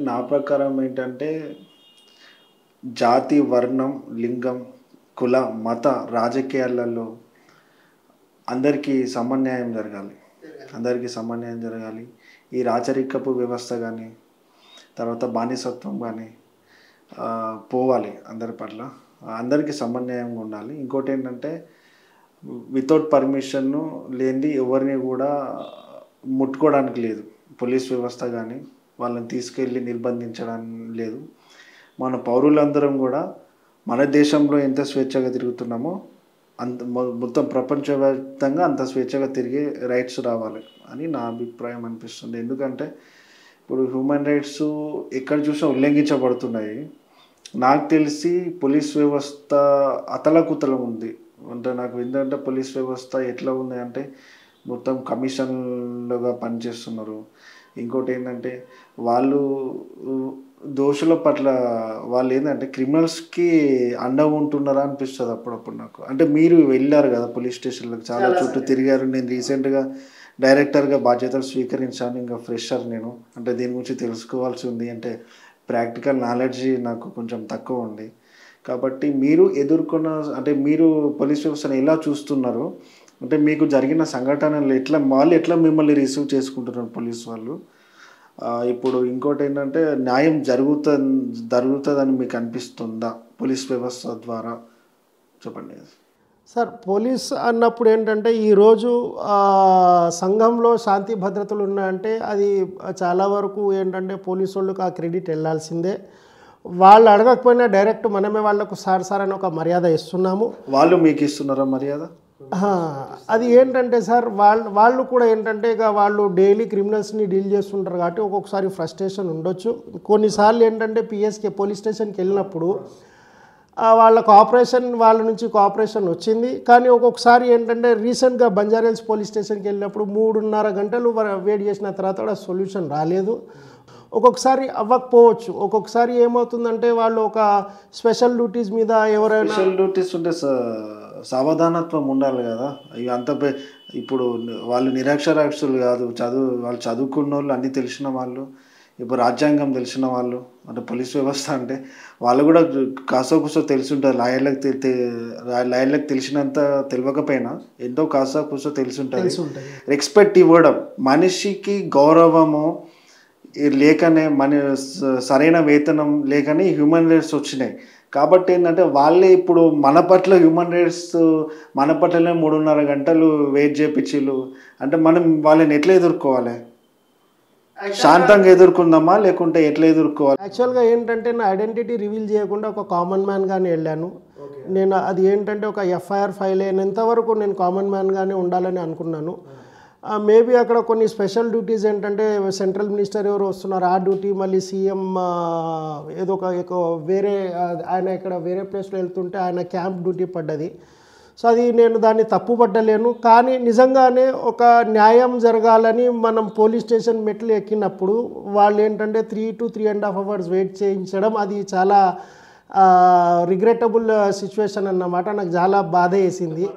నా ప్రకారం ఏంటంటే జాతి, వర్ణం, లింగం, కుల, మత రాజకీయాలలో అందరికీ సమన్యాయం జరగాలి. అందరికీ సమన్యాయం జరగాలి. ఈ రాచరికపు వ్యవస్థ కానీ తర్వాత బానిసత్వం కానీ పోవాలి అందరి పట్ల. అందరికీ సమన్యాయంగా ఉండాలి. ఇంకోటి ఏంటంటే వితౌట్ పర్మిషన్ లేనిది ఎవరిని కూడా ముట్టుకోవడానికి లేదు. పోలీస్ వ్యవస్థ కానీ వాళ్ళని తీసుకెళ్ళి నిర్బంధించడానికి లేదు. మన పౌరులందరం కూడా మన దేశంలో ఎంత స్వేచ్ఛగా తిరుగుతున్నామో అంత మొత్తం ప్రపంచవ్యాప్తంగా అంత స్వేచ్ఛగా తిరిగే రైట్స్ రావాలి అని నా అభిప్రాయం అనిపిస్తుంది. ఎందుకంటే ఇప్పుడు హ్యూమన్ రైట్స్ ఎక్కడ చూసినా ఉల్లంఘించబడుతున్నాయి. నాకు తెలిసి పోలీస్ వ్యవస్థ అతలకుతలం ఉంది. అంటే నాకు ఏంటంటే పోలీస్ వ్యవస్థ ఎట్లా ఉంది అంటే మొత్తం కమిషన్లుగా పనిచేస్తున్నారు. ఇంకోటి ఏంటంటే వాళ్ళు దోషుల పట్ల వాళ్ళు ఏంటంటే క్రిమినల్స్కి అండగా ఉంటున్నారా అనిపిస్తుంది అప్పుడప్పుడు నాకు. అంటే మీరు వెళ్ళారు కదా పోలీస్ స్టేషన్లకు, చాలా చుట్టూ తిరిగారు. నేను రీసెంట్గా డైరెక్టర్గా బాధ్యతలు స్వీకరించాను. ఇంకా ఫ్రెషర్ నేను, అంటే దీని గురించి తెలుసుకోవాల్సి ఉంది. అంటే ప్రాక్టికల్ నాలెడ్జ్ నాకు కొంచెం తక్కువ ఉంది. కాబట్టి మీరు ఎదుర్కొన్న అంటే మీరు పోలీస్ వ్యవస్థను ఎలా చూస్తున్నారు, అంటే మీకు జరిగిన సంఘటనలు ఎట్లా మిమ్మల్ని రిసీవ్ చేసుకుంటున్నారు పోలీస్ వాళ్ళు? ఇప్పుడు ఇంకోటి ఏంటంటే న్యాయం జరుగుతుందని మీకు అనిపిస్తుందా పోలీస్ వ్యవస్థ ద్వారా? చెప్పండి సార్. పోలీస్ అన్నప్పుడు ఏంటంటే ఈరోజు సంఘంలో శాంతి భద్రతలు ఉన్నాయంటే అది చాలా వరకు ఏంటంటే పోలీసు వాళ్ళకి ఆ క్రెడిట్ వెళ్ళాల్సిందే. వాళ్ళు అడగకపోయినా డైరెక్ట్ మనమే వాళ్ళకు సార్ అని ఒక మర్యాద ఇస్తున్నాము. వాళ్ళు మీకు ఇస్తున్నారా మర్యాద? అది ఏంటంటే సార్ వాళ్ళు కూడా ఏంటంటే ఇక వాళ్ళు డైలీ క్రిమినల్స్ని డీల్ చేస్తుంటారు కాబట్టి ఒక్కొక్కసారి ఫ్రస్ట్రేషన్ ఉండొచ్చు. కొన్నిసార్లు ఏంటంటే పిఎస్కే పోలీస్ స్టేషన్కి వెళ్ళినప్పుడు వాళ్ళ నుంచి కోఆపరేషన్ వచ్చింది. కానీ ఒక్కొక్కసారి ఏంటంటే రీసెంట్గా బంజారాహిల్స్ పోలీస్ స్టేషన్కి వెళ్ళినప్పుడు 3.5 గంటలు వెయిట్ చేసిన తర్వాత కూడా సొల్యూషన్ రాలేదు. ఒక్కొక్కసారి అవ్వకపోవచ్చు. ఒక్కొక్కసారి ఏమవుతుందంటే వాళ్ళు ఒక స్పెషల్ డ్యూటీస్ మీద ఎవరైనా స్పెషల్ డ్యూటీస్ ఉంటే సావధానత్వం ఉండాలి కదా. అంత ఇప్పుడు వాళ్ళు నిరక్షరాస్యులు కాదు, వాళ్ళు చదువుకున్న వాళ్ళు, అన్నీ తెలిసిన వాళ్ళు, ఇప్పుడు రాజ్యాంగం తెలిసిన వాళ్ళు. అంటే పోలీస్ వ్యవస్థ అంటే వాళ్ళు కూడా కాసో కూసో తెలిసి ఉంటుంది. లాయర్లకు తెలిసినంత తెలియకపోయినా ఎంతో కాసో కూసో తెలిసి ఉంటుంది. రెస్పెక్ట్ ఇవ్వడం, మనిషికి గౌరవము లేకనే సరైన వేతనం లేకనే హ్యూమన్ రైట్స్ వచ్చినాయి. కాబట్టి ఏంటంటే వాళ్ళే ఇప్పుడు మన పట్ల హ్యూమన్ రైట్స్ మన పట్లనే 3.5 గంటలు వెయిట్ చేయించిళ్ళు అంటే మనం వాళ్ళని ఎట్లా ఎదుర్కోవాలి? శాంతంగా ఎదుర్కొందామా లేకుంటే ఎట్లా ఎదుర్కోవాలి? యాక్చువల్గా ఏంటంటే నా ఐడెంటిటీ రివీల్ చేయకుండా ఒక కామన్ మ్యాన్గానే వెళ్ళాను నేను. అది ఏంటంటే ఒక ఎఫ్ఐఆర్ ఫైల్ అయినంత వరకు నేను కామన్ మ్యాన్గానే ఉండాలని అనుకున్నాను. మేబీ అక్కడ కొన్ని స్పెషల్ డ్యూటీస్ ఏంటంటే సెంట్రల్ మినిస్టర్ ఎవరు వస్తున్నారు ఆ డ్యూటీ, మళ్ళీ సీఎం ఏదో ఒక వేరే ఆయన ఇక్కడ వేరే ప్లేస్లో వెళ్తుంటే ఆయన క్యాంప్ డ్యూటీ పడ్డది. సో అది నేను దాన్ని తప్పుపట్టలేను. కానీ నిజంగానే ఒక న్యాయం జరగాలని మనం పోలీస్ స్టేషన్ మెట్లు ఎక్కినప్పుడు వాళ్ళు ఏంటంటే 3 to 3.5 hours వెయిట్ చేయించడం అది చాలా రిగ్రెటబుల్ సిచ్యువేషన్ అన్నమాట. నాకు చాలా బాధ వేసింది.